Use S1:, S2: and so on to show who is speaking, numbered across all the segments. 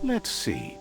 S1: Let's see.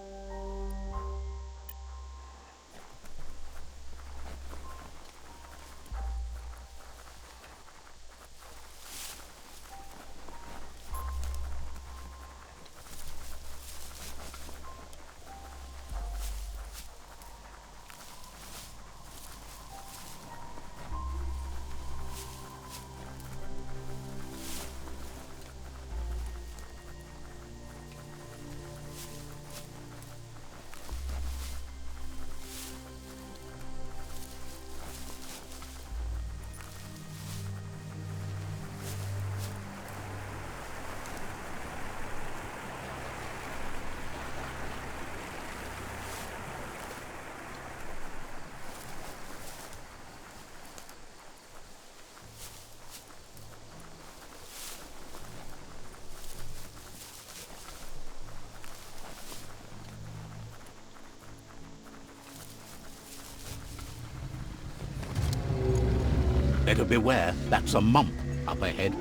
S1: Better beware, that's a mump up ahead.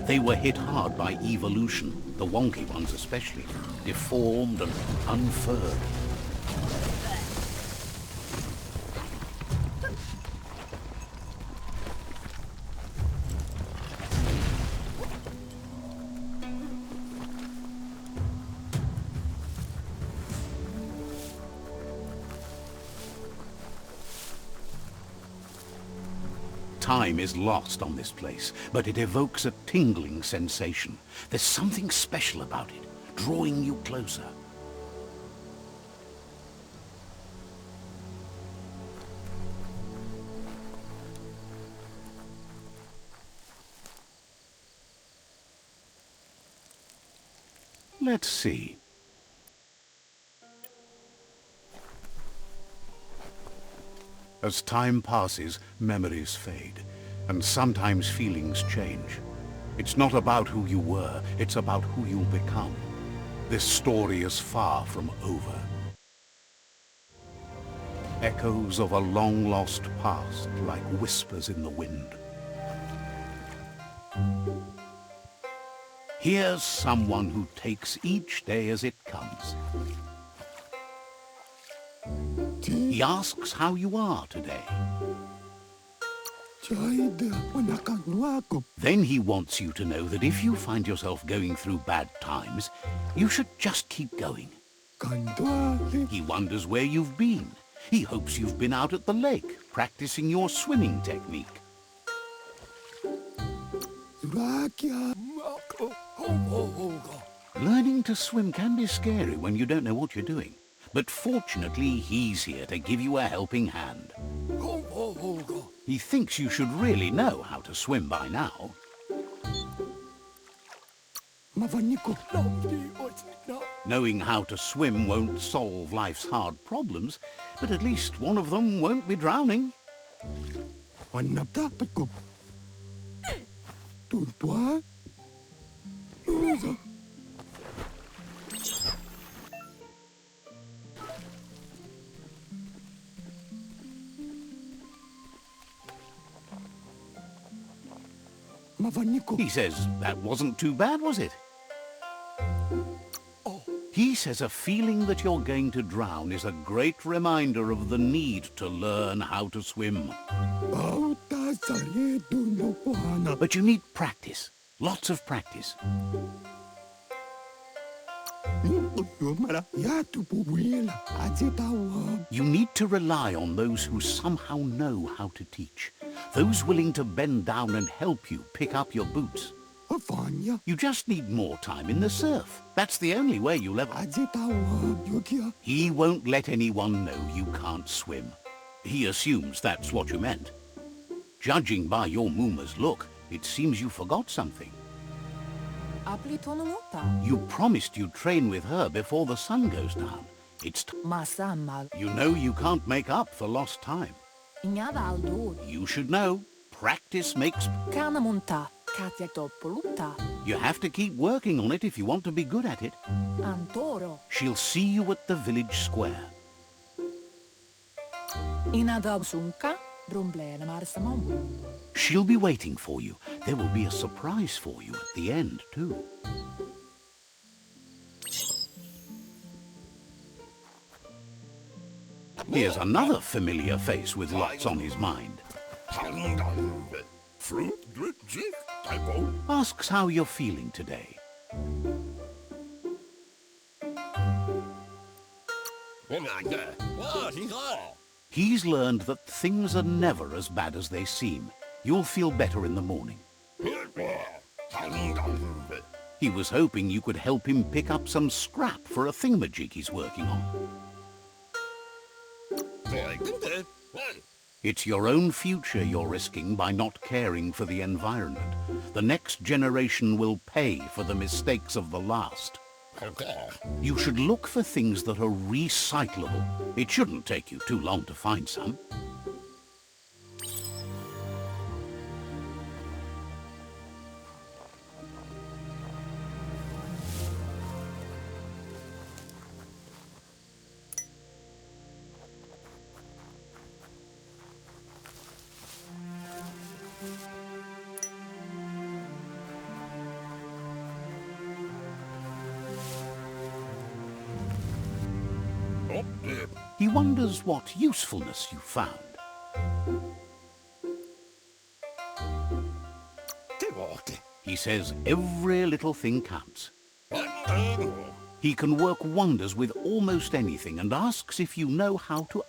S1: They were hit hard by evolution, the wonky ones especially, deformed and unfurred. Time is lost on this place, but it evokes a tingling sensation. There's something special about it, drawing you closer. Let's see. As time passes, memories fade, and sometimes feelings change. It's not about who you were, it's about who you'll become. This story is far from over. Echoes of a long-lost past, like whispers in the wind. Here's someone who takes each day as it comes. He asks how you are today. Then he wants you to know that if you find yourself going through bad times, you should just keep going. He wonders where you've been. He hopes you've been out at the lake, practicing your swimming technique. Learning to swim can be scary when you don't know what you're doing. But fortunately, he's here to give you a helping hand. He thinks you should really know how to swim by now. Knowing how to swim won't solve life's hard problems, but at least one of them won't be drowning. He says that wasn't too bad, was it? He says a feeling that you're going to drown is a great reminder of the need to learn how to swim. But you need practice, lots of practice. You need to rely on those who somehow know how to teach. Those willing to bend down and help you pick up your boots. You just need more time in the surf. That's the only way you'll ever... He won't let anyone know you can't swim. He assumes that's what you meant. Judging by your Muma's look, it seems you forgot something. You promised you'd train with her before the sun goes down. It's you know you can't make up for lost time. You should know. Practice makes... You have to keep working on it if you want to be good at it. She'll see you at the village square. She'll be waiting for you. There will be a surprise for you at the end, too. Here's another familiar face with lots on his mind. Asks how you're feeling today. He's learned that things are never as bad as they seem. You'll feel better in the morning. He was hoping you could help him pick up some scrap for a thingamajig he's working on. It's your own future you're risking by not caring for the environment. The next generation will pay for the mistakes of the last. You should look for things that are recyclable. It shouldn't take you too long to find some. He wonders what usefulness you found. He says every little thing counts. He can work wonders with almost anything and asks if you know how to...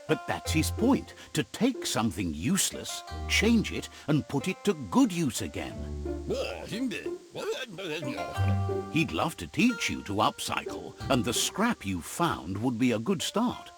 S1: But that's his point, to take something useless, change it, and put it to good use again. He'd love to teach you to upcycle, and the scrap you found would be a good start.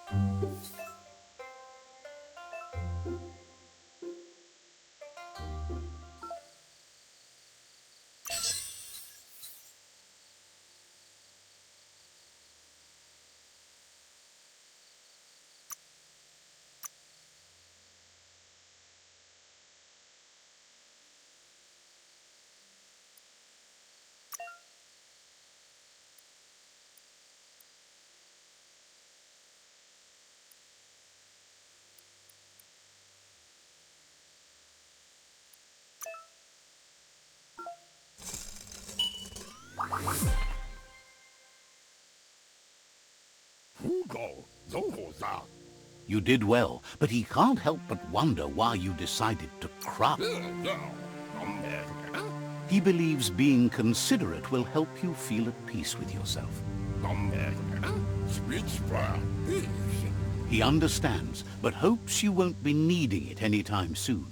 S1: You did well, but he can't help but wonder why you decided to cry. He believes being considerate will help you feel at peace with yourself. He understands, but hopes you won't be needing it anytime soon.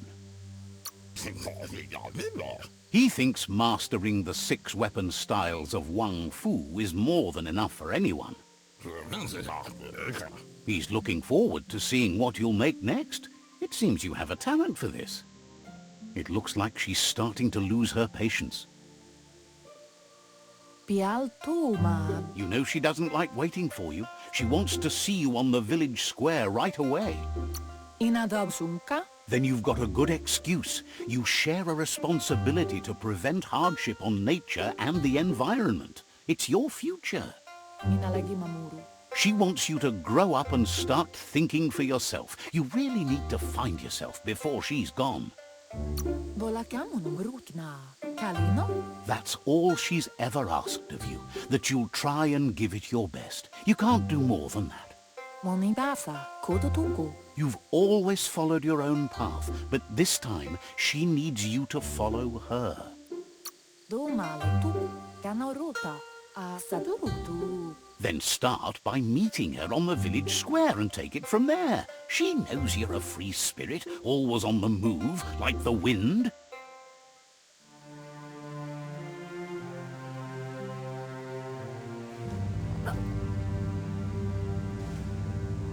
S1: He thinks mastering the 6 weapon styles of Wang Fu is more than enough for anyone. He's looking forward to seeing what you'll make next. It seems you have a talent for this. It looks like she's starting to lose her patience. You know she doesn't like waiting for you. She wants to see you on the village square right away. Then you've got a good excuse. You share a responsibility to prevent hardship on nature and the environment. It's your future. She wants you to grow up and start thinking for yourself. You really need to find yourself before she's gone. That's all she's ever asked of you, that you'll try and give it your best. You can't do more than that. You've always followed your own path, but this time she needs you to follow her. Then start by meeting her on the village square and take it from there. She knows you're a free spirit, always on the move, like the wind.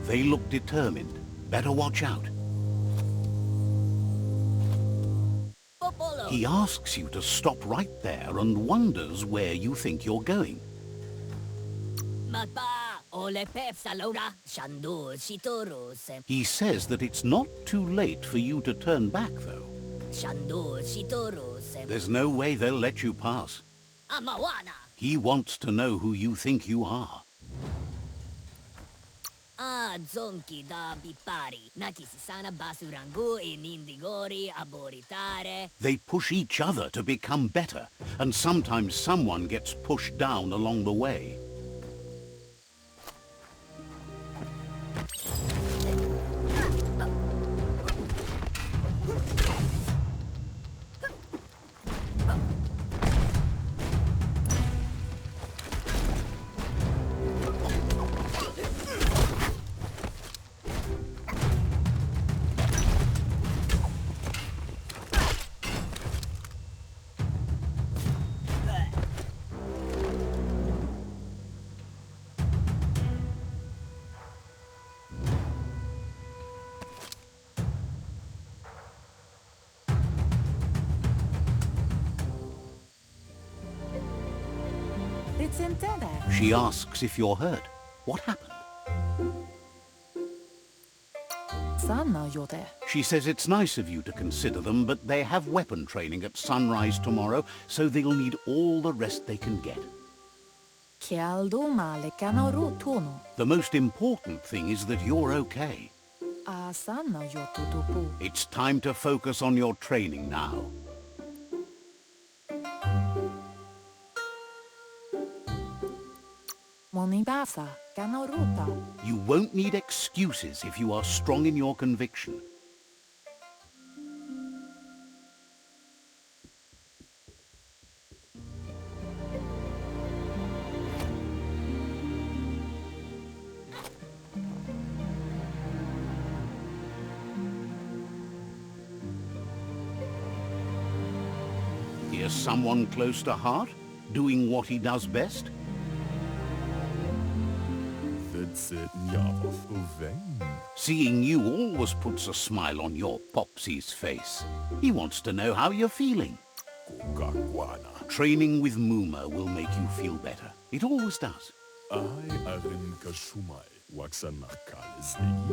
S1: They look determined. Better watch out. He asks you to stop right there and wonders where you think you're going. He says that it's not too late for you to turn back, though. There's no way they'll let you pass. He wants to know who you think you are. They push each other to become better, and sometimes someone gets pushed down along the way. She asks if you're hurt. What happened? She says it's nice of you to consider them, but they have weapon training at sunrise tomorrow, so they'll need all the rest they can get. The most important thing is that you're okay. It's time to focus on your training now. You won't need excuses if you are strong in your conviction. Here's someone close to heart, doing what he does best. Seeing you always puts a smile on your Popsy's face. He wants to know how you're feeling. Training with Muma will make you feel better. It always does.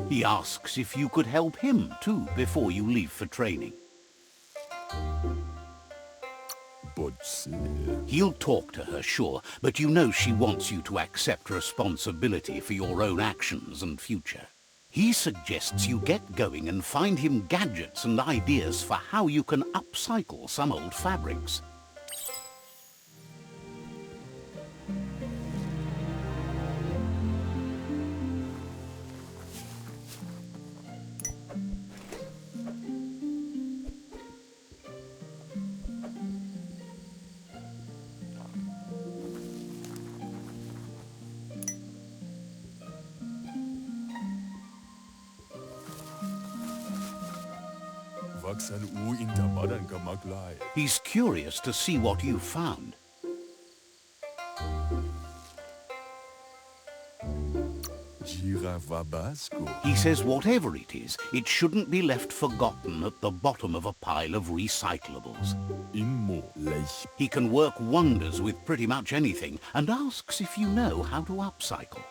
S1: He asks if you could help him too before you leave for training. He'll talk to her, sure, but you know she wants you to accept responsibility for your own actions and future. He suggests you get going and find him gadgets and ideas for how you can upcycle some old fabrics. He's curious to see what you've found. He says whatever it is, it shouldn't be left forgotten at the bottom of a pile of recyclables. He can work wonders with pretty much anything and asks if you know how to upcycle.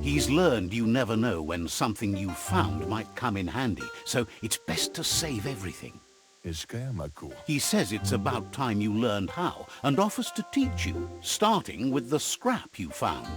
S1: He's learned you never know when something you found might come in handy, so it's best to save everything. He says it's about time you learned how and offers to teach you, starting with the scrap you found.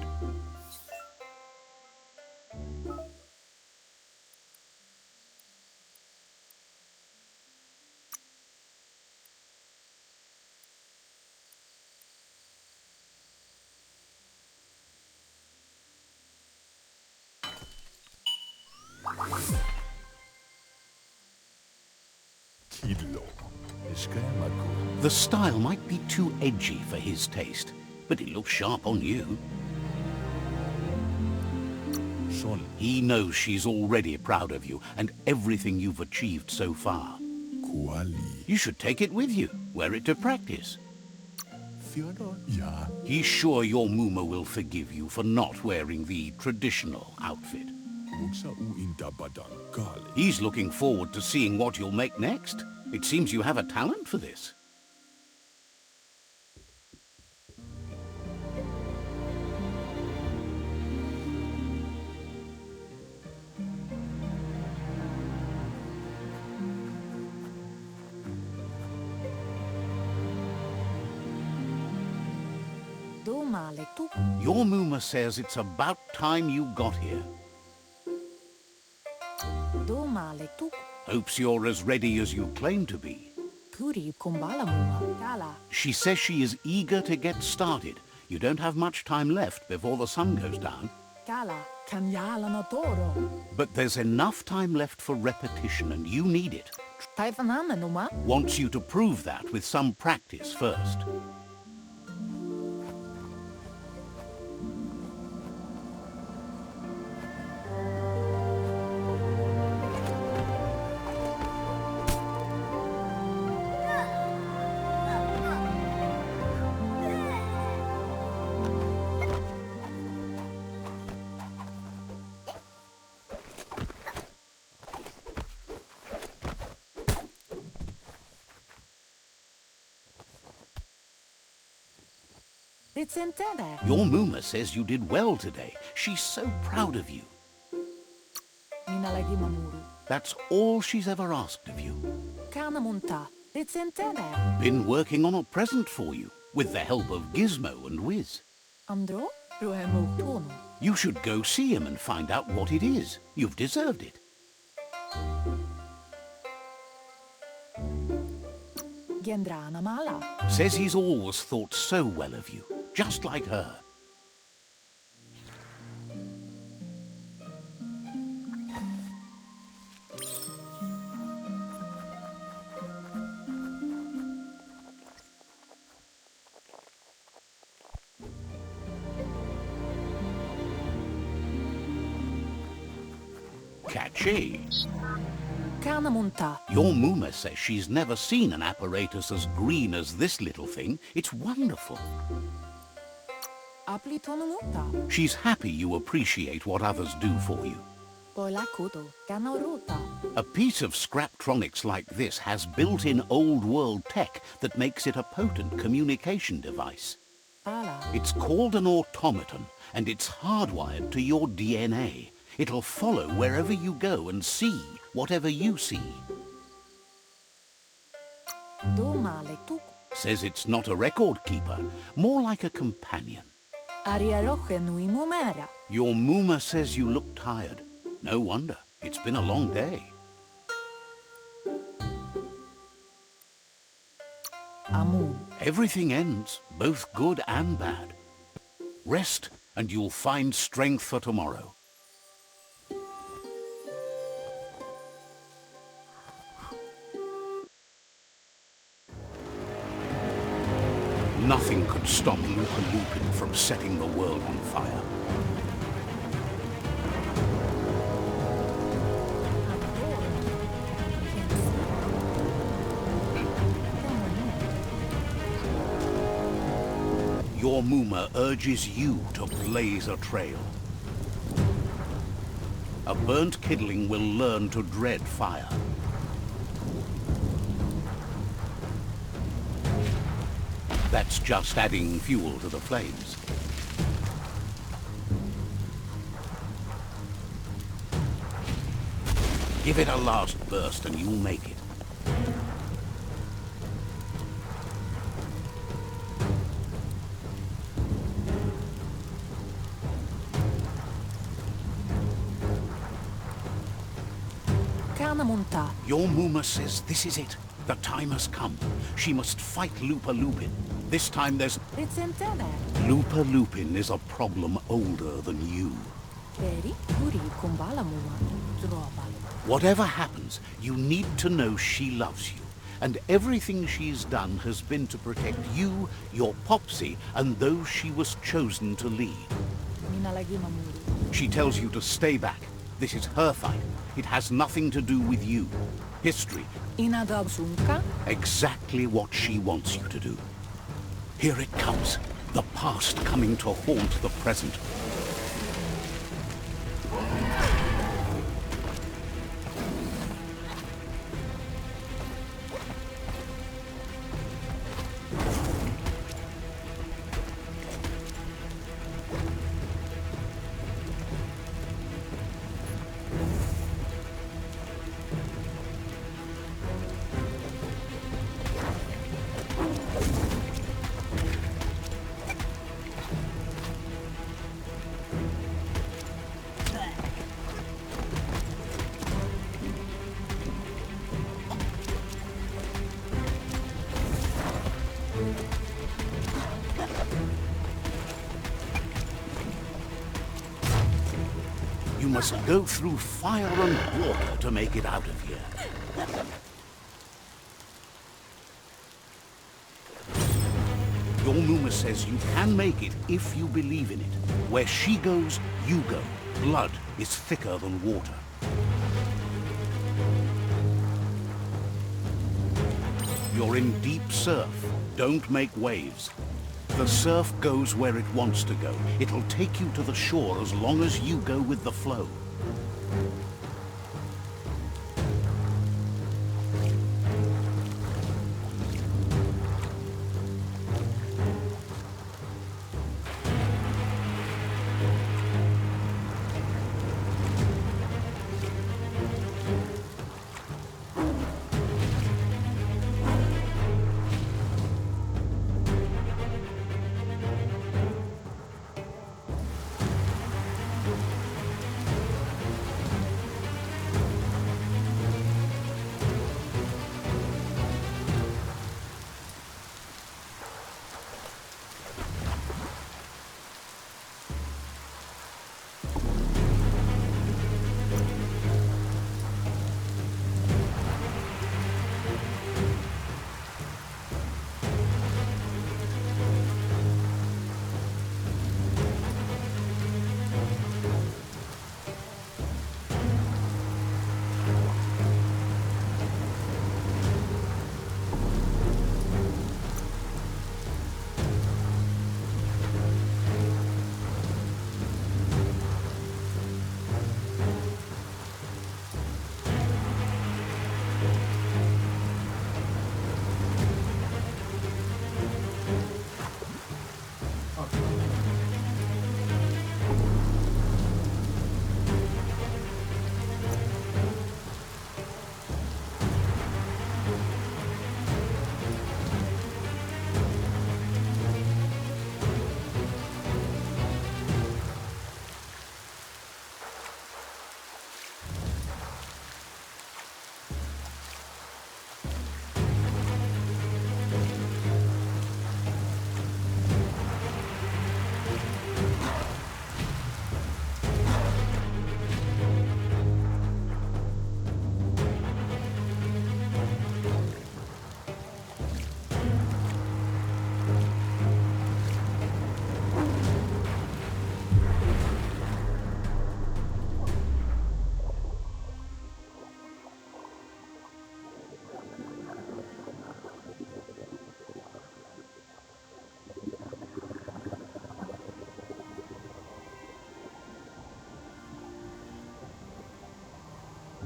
S1: The style might be too edgy for his taste, but it looks sharp on you. He knows she's already proud of you and everything you've achieved so far. You should take it with you, wear it to practice. He's sure your Muma will forgive you for not wearing the traditional outfit. He's looking forward to seeing what you'll make next. It seems you have a talent for this. Your Muma says it's about time you got here. Hopes you're as ready as you claim to be. She says she is eager to get started. You don't have much time left before the sun goes down. But there's enough time left for repetition and you need it. Wants you to prove that with some practice first. Your Muma says you did well today. She's so proud of you. That's all she's ever asked of you. Been working on a present for you, with the help of Gizmo and Wiz. You should go see him and find out what it is. You've deserved it. Says he's always thought so well of you, just like her. Catchy. Your Muma says she's never seen an apparatus as green as this little thing. It's wonderful. She's happy you appreciate what others do for you. A piece of Scraptronics like this has built-in old-world tech that makes it a potent communication device. It's called an automaton, and it's hardwired to your DNA. It'll follow wherever you go and see whatever you see. Says it's not a record keeper, more like a companion. Your Muma says you look tired. No wonder. It's been a long day. Everything ends, both good and bad. Rest, and you'll find strength for tomorrow. Nothing could stop Lupin from setting the world on fire. Your Muma urges you to blaze a trail. A burnt kidling will learn to dread fire. That's just adding fuel to the flames. Give it a last burst and you'll make it. Your Muma says this is it. The time has come. She must fight Lupin. This time there's... Lupin is a problem older than you. Whatever happens, you need to know she loves you. And everything she's done has been to protect you, your Popsy, and those she was chosen to lead. She tells you to stay back. This is her fight. It has nothing to do with you. History. Exactly what she wants you to do. Here it comes. The past coming to haunt the present. You must go through fire and water to make it out of here. Your Muma says you can make it if you believe in it. Where she goes, you go. Blood is thicker than water. You're in deep surf. Don't make waves. The surf goes where it wants to go. It'll take you to the shore as long as you go with the flow.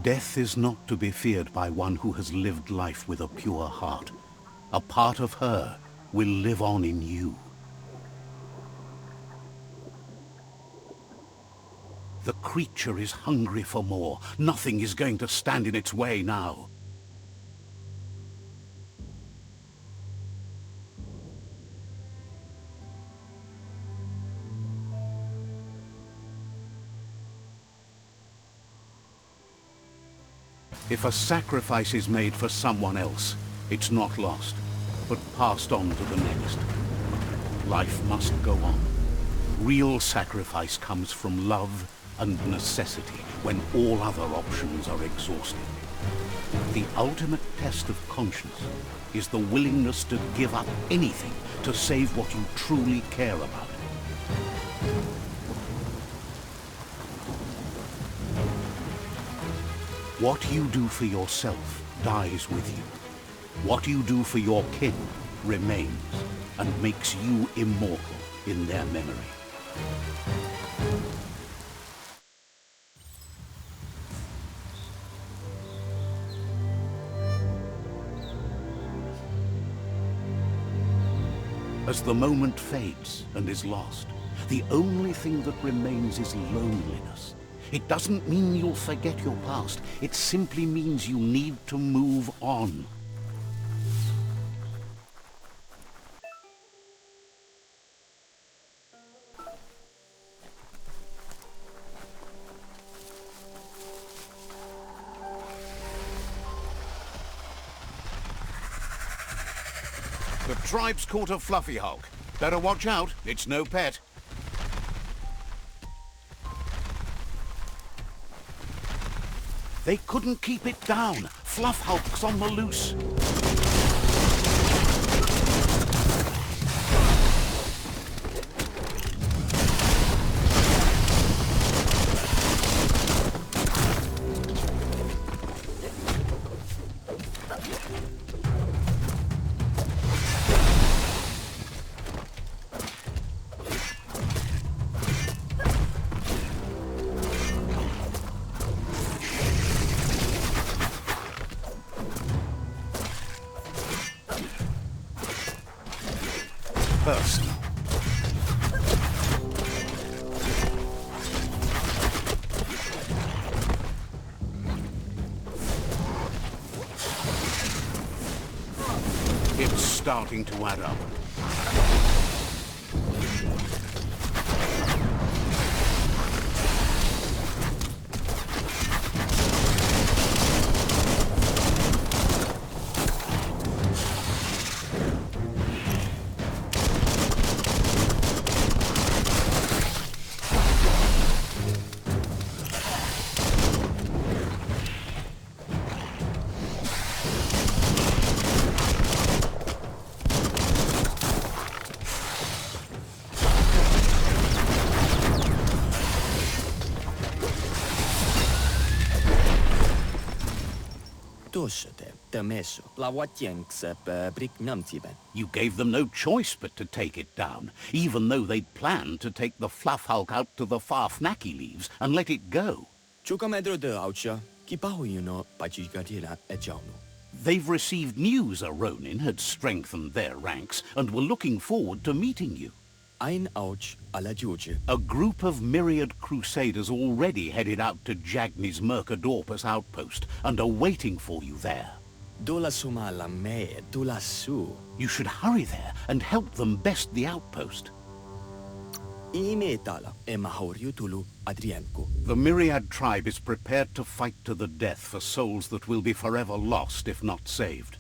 S1: Death is not to be feared by one who has lived life with a pure heart. A part of her will live on in you. The creature is hungry for more. Nothing is going to stand in its way now. If a sacrifice is made for someone else, it's not lost, but passed on to the next. Life must go on. Real sacrifice comes from love and necessity when all other options are exhausted. The ultimate test of conscience is the willingness to give up anything to save what you truly care about. What you do for yourself dies with you. What you do for your kin remains and makes you immortal in their memory. As the moment fades and is lost, the only thing that remains is loneliness. It doesn't mean you'll forget your past. It simply means you need to move on. The tribe's caught a fluffy hulk. Better watch out, it's no pet. They couldn't keep it down. Fluff hulk's on the loose. Personal. It's starting to add up. You gave them no choice but to take it down, even though they'd planned to take the fluff hulk out to the far Fnacky leaves and let it go. They've received news a Ronin had strengthened their ranks and were looking forward to meeting you. A group of myriad crusaders already headed out to Jagni's Mercadorpus outpost and are waiting for you there. You should hurry there and help them best the outpost. The Myriad tribe is prepared to fight to the death for souls that will be forever lost if not saved.